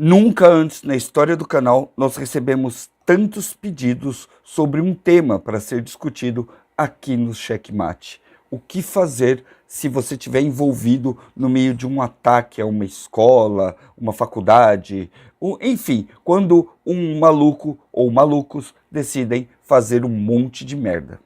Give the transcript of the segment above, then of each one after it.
Nunca antes na história do canal nós recebemos tantos pedidos sobre um tema para ser discutido aqui no Checkmate. O que fazer se você estiver envolvido no meio de um ataque a uma escola, uma faculdade, enfim, quando um maluco ou malucos decidem fazer um monte de merda.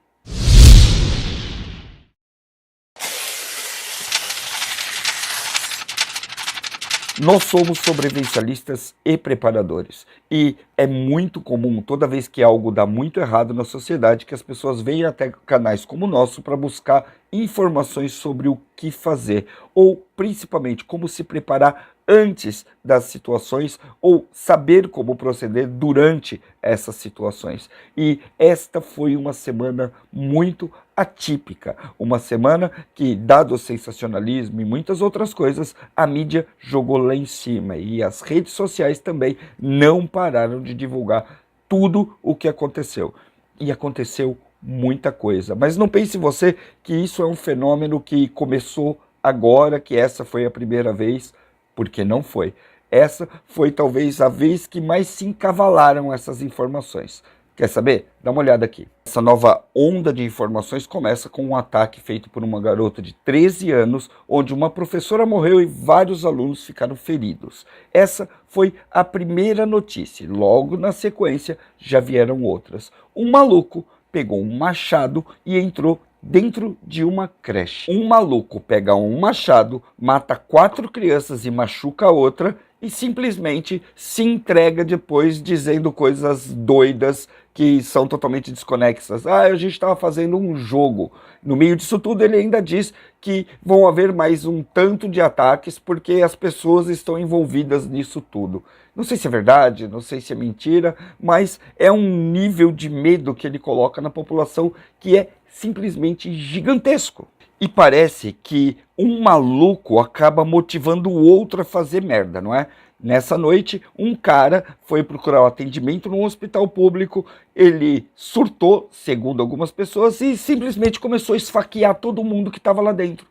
Nós somos sobrevivencialistas e preparadores, e é muito comum, toda vez que algo dá muito errado na sociedade, que as pessoas venham até canais como o nosso para buscar informações sobre o que fazer, ou principalmente como se preparar antes das situações, ou saber como proceder durante essas situações. E esta foi uma semana muito atípica, uma semana que, dado o sensacionalismo e muitas outras coisas, a mídia jogou lá em cima e as redes sociais também não pararam de divulgar tudo o que aconteceu. E aconteceu muita coisa. Mas não pense você que isso é um fenômeno que começou agora, que essa foi a primeira vez, porque não foi. Essa foi talvez a vez que mais se encavalaram essas informações. Quer saber? Dá uma olhada aqui. Essa nova onda de informações começa com um ataque feito por uma garota de 13 anos, onde uma professora morreu e vários alunos ficaram feridos. Essa foi a primeira notícia. Logo na sequência já vieram outras. Um maluco pegou um machado e entrou dentro de uma creche. Um maluco pega um machado, mata 4 crianças e machuca outra e simplesmente se entrega depois dizendo coisas doidas que são totalmente desconexas. A gente estava fazendo um jogo. No meio disso tudo ele ainda diz que vão haver mais um tanto de ataques porque as pessoas estão envolvidas nisso tudo. Não sei se é verdade, não sei se é mentira, mas é um nível de medo que ele coloca na população que é simplesmente gigantesco. E parece que um maluco acaba motivando o outro a fazer merda, não é? Nessa noite, um cara foi procurar um atendimento num hospital público, ele surtou, segundo algumas pessoas, e simplesmente começou a esfaquear todo mundo que estava lá dentro.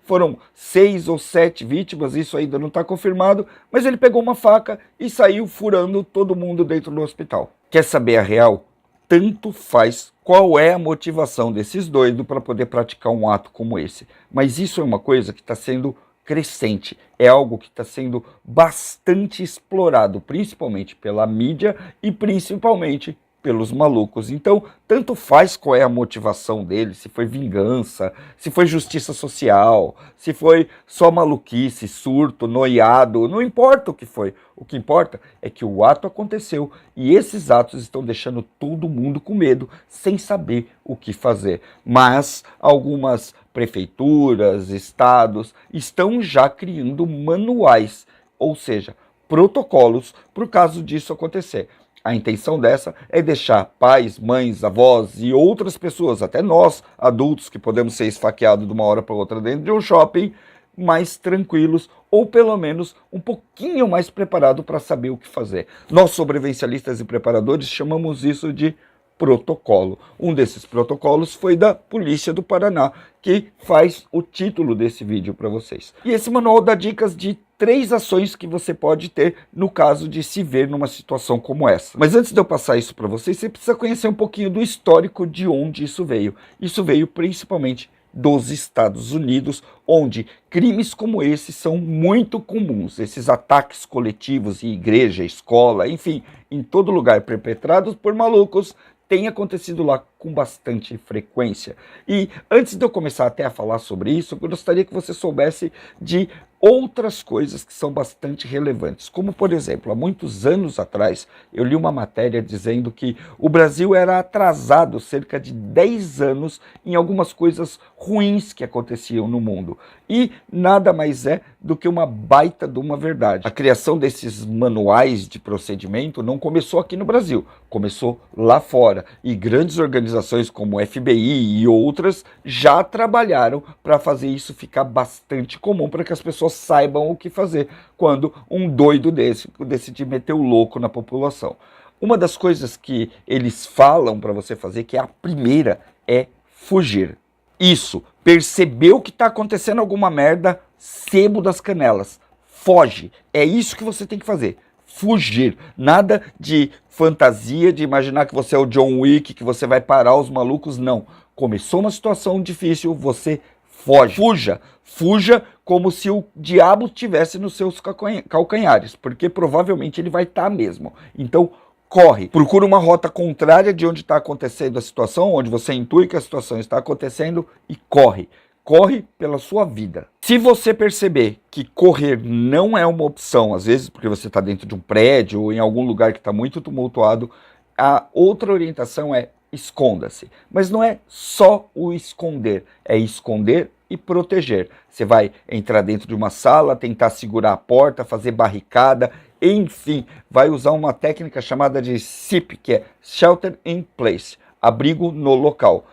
Foram 6 ou 7 vítimas, isso ainda não está confirmado, mas ele pegou uma faca e saiu furando todo mundo dentro do hospital. Quer saber a real? Tanto faz qual é a motivação desses doidos para poder praticar um ato como esse. Mas isso é uma coisa que está sendo crescente, é algo que está sendo bastante explorado, principalmente pela mídia e principalmente pelos malucos. Então, tanto faz qual é a motivação dele, se foi vingança, se foi justiça social, se foi só maluquice, surto, noiado, não importa o que foi. O que importa é que o ato aconteceu e esses atos estão deixando todo mundo com medo, sem saber o que fazer. Mas algumas prefeituras, estados, estão já criando manuais, ou seja, protocolos para o caso disso acontecer. A intenção dessa é deixar pais, mães, avós e outras pessoas, até nós, adultos, que podemos ser esfaqueados de uma hora para outra dentro de um shopping, mais tranquilos ou pelo menos um pouquinho mais preparados para saber o que fazer. Nós, sobrevivencialistas e preparadores, chamamos isso de protocolo. Um desses protocolos foi da Polícia do Paraná, que faz o título desse vídeo para vocês. E esse manual dá dicas de 3 ações que você pode ter no caso de se ver numa situação como essa. Mas antes de eu passar isso para vocês, você precisa conhecer um pouquinho do histórico de onde isso veio. Isso veio principalmente dos Estados Unidos, onde crimes como esse são muito comuns. Esses ataques coletivos em igreja, escola, enfim, em todo lugar perpetrados por malucos, tem acontecido lá com bastante frequência. E antes de eu começar até a falar sobre isso, eu gostaria que você soubesse de outras coisas que são bastante relevantes. Como, por exemplo, há muitos anos atrás, eu li uma matéria dizendo que o Brasil era atrasado cerca de 10 anos em algumas coisas ruins que aconteciam no mundo. E nada mais é do que uma baita de uma verdade. A criação desses manuais de procedimento não começou aqui no Brasil, começou lá fora. E grandes organizações como o FBI e outras já trabalharam para fazer isso ficar bastante comum, para que as pessoas saibam o que fazer quando um doido desse decidir meter o louco na população. Uma das coisas que eles falam para você fazer, que é a primeira, é fugir. Isso, percebeu que está acontecendo alguma merda, sebo das canelas. foge. É isso que você tem que fazer. Fugir. Nada de fantasia, de imaginar que você é o John Wick, que você vai parar os malucos. Não. Começou uma situação difícil, você foge. Fuja. Fuja como se o diabo estivesse nos seus calcanhares, porque provavelmente ele vai estar mesmo. Então, corre. Procura uma rota contrária de onde está acontecendo a situação, onde você intui que a situação está acontecendo e corre. Corre pela sua vida. Se você perceber que correr não é uma opção, às vezes porque você está dentro de um prédio ou em algum lugar que está muito tumultuado, a outra orientação é esconda-se. Mas não é só o esconder, é esconder e proteger. Você vai entrar dentro de uma sala, tentar segurar a porta, fazer barricada, enfim, vai usar uma técnica chamada de SIP, que é Shelter in Place, abrigo no local.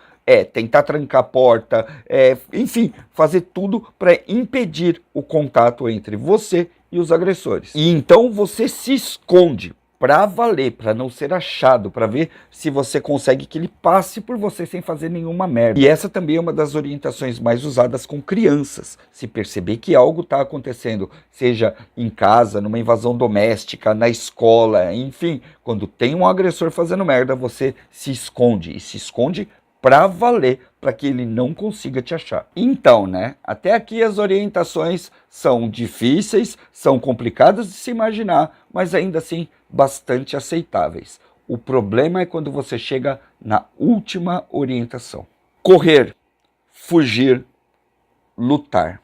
Tentar trancar a porta, enfim, fazer tudo para impedir o contato entre você e os agressores. E então você se esconde para valer, para não ser achado, para ver se você consegue que ele passe por você sem fazer nenhuma merda. E essa também é uma das orientações mais usadas com crianças. Se perceber que algo está acontecendo, seja em casa, numa invasão doméstica, na escola, enfim, quando tem um agressor fazendo merda, você se esconde, e se esconde para valer, para que ele não consiga te achar. Então, né, até aqui as orientações são difíceis, são complicadas de se imaginar, mas ainda assim bastante aceitáveis. O problema é quando você chega na última orientação. Correr, fugir, lutar.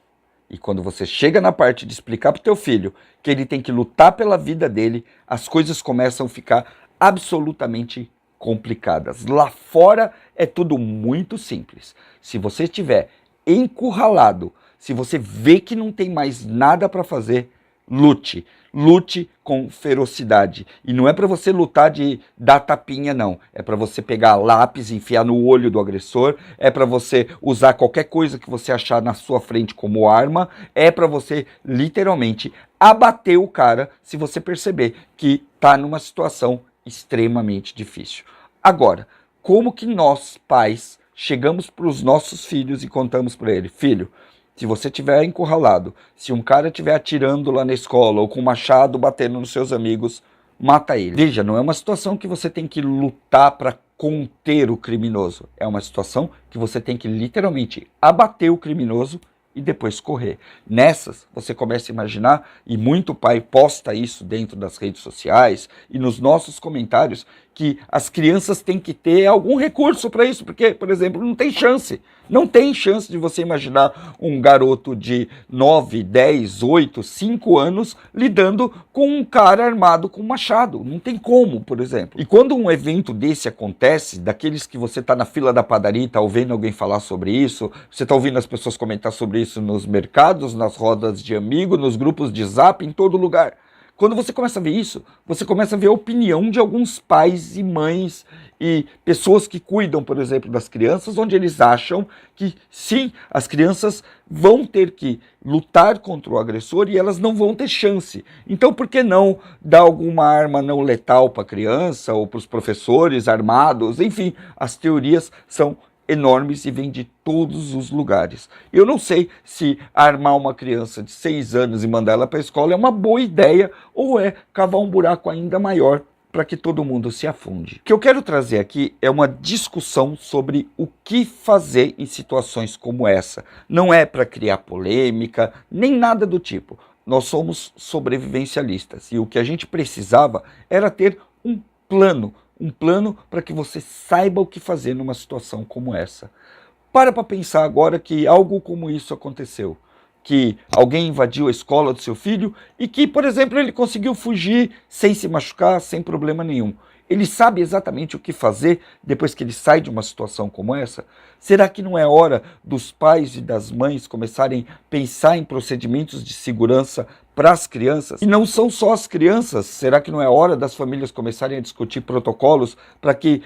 E quando você chega na parte de explicar para o teu filho que ele tem que lutar pela vida dele, as coisas começam a ficar absolutamente complicadas. Lá fora é tudo muito simples. Se você estiver encurralado, se você vê que não tem mais nada para fazer, lute. Lute com ferocidade. E não é para você lutar de dar tapinha, não. É para você pegar lápis, enfiar no olho do agressor. É para você usar qualquer coisa que você achar na sua frente como arma. É para você, literalmente, abater o cara se você perceber que está numa situação extremamente difícil. Agora, como que nós, pais, chegamos para os nossos filhos e contamos para ele: filho, se você estiver encurralado, se um cara estiver atirando lá na escola ou com um machado batendo nos seus amigos, mata ele. Veja, não é uma situação que você tem que lutar para conter o criminoso. É uma situação que você tem que literalmente abater o criminoso e depois correr. Nessas, você começa a imaginar, e muito pai posta isso dentro das redes sociais e nos nossos comentários, que as crianças têm que ter algum recurso para isso, porque, por exemplo, não tem chance. Não tem chance de você imaginar um garoto de 9, 10, 8, 5 anos lidando com um cara armado com um machado. Não tem como, por exemplo. E quando um evento desse acontece, daqueles que você está na fila da padaria e está ouvindo alguém falar sobre isso, você está ouvindo as pessoas comentar sobre isso nos mercados, nas rodas de amigos, nos grupos de zap, em todo lugar. Quando você começa a ver isso, você começa a ver a opinião de alguns pais e mães e pessoas que cuidam, por exemplo, das crianças, onde eles acham que sim, as crianças vão ter que lutar contra o agressor e elas não vão ter chance. Então, por que não dar alguma arma não letal para a criança ou para os professores armados? Enfim, as teorias são enormes e vêm de todos os lugares. Eu não sei se armar uma criança de 6 anos e mandar ela para a escola é uma boa ideia ou é cavar um buraco ainda maior para que todo mundo se afunde. O que eu quero trazer aqui é uma discussão sobre o que fazer em situações como essa. Não é para criar polêmica, nem nada do tipo. Nós somos sobrevivencialistas e o que a gente precisava era ter um plano para que você saiba o que fazer numa situação como essa. Para pensar agora que algo como isso aconteceu, que alguém invadiu a escola do seu filho e que, por exemplo, ele conseguiu fugir sem se machucar, sem problema nenhum. Ele sabe exatamente o que fazer depois que ele sai de uma situação como essa? Será que não é hora dos pais e das mães começarem a pensar em procedimentos de segurança para as crianças? E não são só as crianças. Será que não é hora das famílias começarem a discutir protocolos para que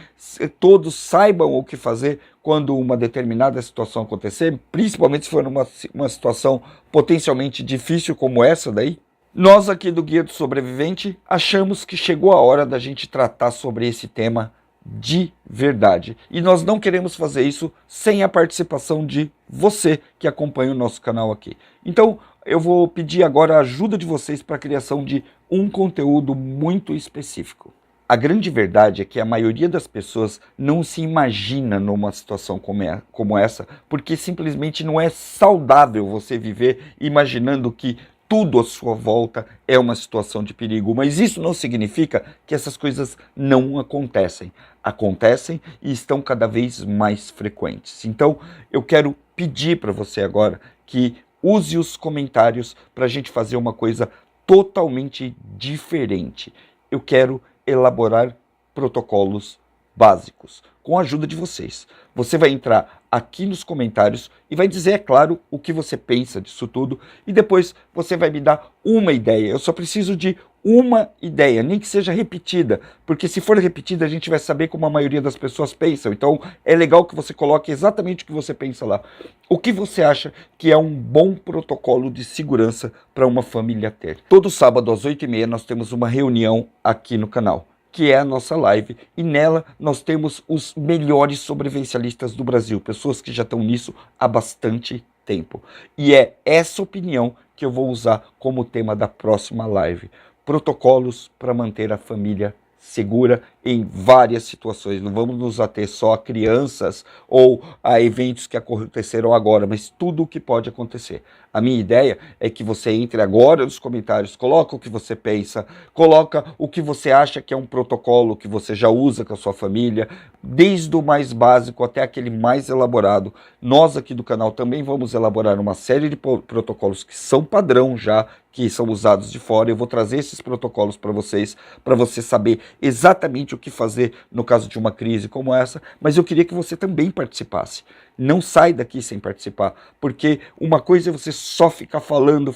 todos saibam o que fazer quando uma determinada situação acontecer, principalmente se for uma situação potencialmente difícil como essa daí? Nós aqui do Guia do Sobrevivente achamos que chegou a hora da gente tratar sobre esse tema de verdade. E nós não queremos fazer isso sem a participação de você que acompanha o nosso canal aqui. Então, eu vou pedir agora a ajuda de vocês para a criação de um conteúdo muito específico. A grande verdade é que a maioria das pessoas não se imagina numa situação como essa, porque simplesmente não é saudável você viver imaginando que tudo à sua volta é uma situação de perigo. Mas isso não significa que essas coisas não acontecem. Acontecem e estão cada vez mais frequentes. Então, eu quero pedir para você agora que use os comentários para a gente fazer uma coisa totalmente diferente. Eu quero elaborar protocolos básicos, com a ajuda de vocês. Você vai entrar aqui nos comentários e vai dizer, é claro, o que você pensa disso tudo, e depois você vai me dar uma ideia. Eu só preciso de uma ideia, nem que seja repetida, porque se for repetida a gente vai saber como a maioria das pessoas pensam. Então é legal que você coloque exatamente o que você pensa lá. O que você acha que é um bom protocolo de segurança para uma família ter? Todo sábado às 8h30 nós temos uma reunião aqui no canal, que é a nossa live, e nela nós temos os melhores sobrevivencialistas do Brasil, pessoas que já estão nisso há bastante tempo. E é essa opinião que eu vou usar como tema da próxima live. Protocolos para manter a família segura em várias situações. Não vamos nos ater só a crianças ou a eventos que aconteceram agora, mas tudo o que pode acontecer. A minha ideia é que você entre agora nos comentários, coloca o que você pensa, coloca o que você acha que é um protocolo que você já usa com a sua família, desde o mais básico até aquele mais elaborado. Nós aqui do canal também vamos elaborar uma série de protocolos que são padrão já, que são usados de fora. Eu vou trazer esses protocolos para você saber exatamente o que fazer no caso de uma crise como essa, mas eu queria que você também participasse. Não sai daqui sem participar, porque uma coisa é você só ficar falando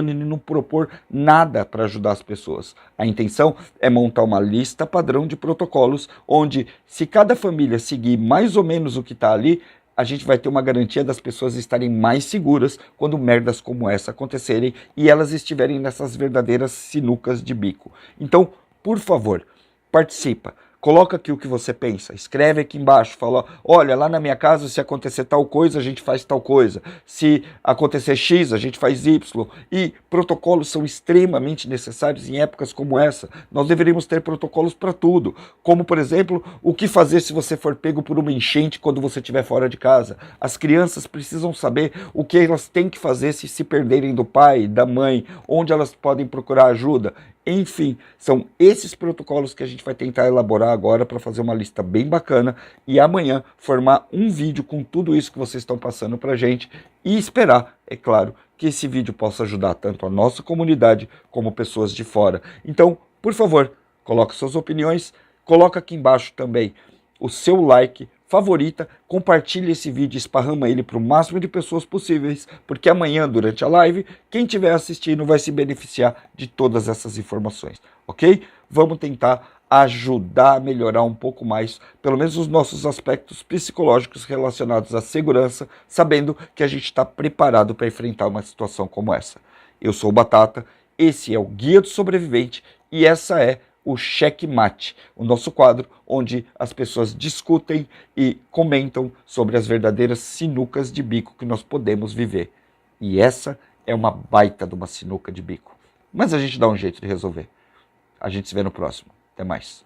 e não propor nada para ajudar as pessoas. A intenção é montar uma lista padrão de protocolos, onde se cada família seguir mais ou menos o que está ali, a gente vai ter uma garantia das pessoas estarem mais seguras quando merdas como essa acontecerem e elas estiverem nessas verdadeiras sinucas de bico. Então, por favor, participa. Coloca aqui o que você pensa, escreve aqui embaixo, fala, olha, lá na minha casa se acontecer tal coisa, a gente faz tal coisa. Se acontecer X, a gente faz Y. E protocolos são extremamente necessários em épocas como essa. Nós deveríamos ter protocolos para tudo. Como, por exemplo, o que fazer se você for pego por uma enchente quando você estiver fora de casa. As crianças precisam saber o que elas têm que fazer se perderem do pai, da mãe, onde elas podem procurar ajuda. Enfim, são esses protocolos que a gente vai tentar elaborar agora para fazer uma lista bem bacana e amanhã formar um vídeo com tudo isso que vocês estão passando para a gente e esperar, é claro, que esse vídeo possa ajudar tanto a nossa comunidade como pessoas de fora. Então, por favor, coloque suas opiniões, coloca aqui embaixo também o seu like, favorita, compartilhe esse vídeo, esparrama ele para o máximo de pessoas possíveis, porque amanhã, durante a live, quem estiver assistindo vai se beneficiar de todas essas informações, ok? Vamos tentar ajudar a melhorar um pouco mais, pelo menos os nossos aspectos psicológicos relacionados à segurança, sabendo que a gente está preparado para enfrentar uma situação como essa. Eu sou o Batata, esse é o Guia do Sobrevivente e essa é o Checkmate, o nosso quadro onde as pessoas discutem e comentam sobre as verdadeiras sinucas de bico que nós podemos viver. E essa é uma baita de uma sinuca de bico. Mas a gente dá um jeito de resolver. A gente se vê no próximo. Até mais.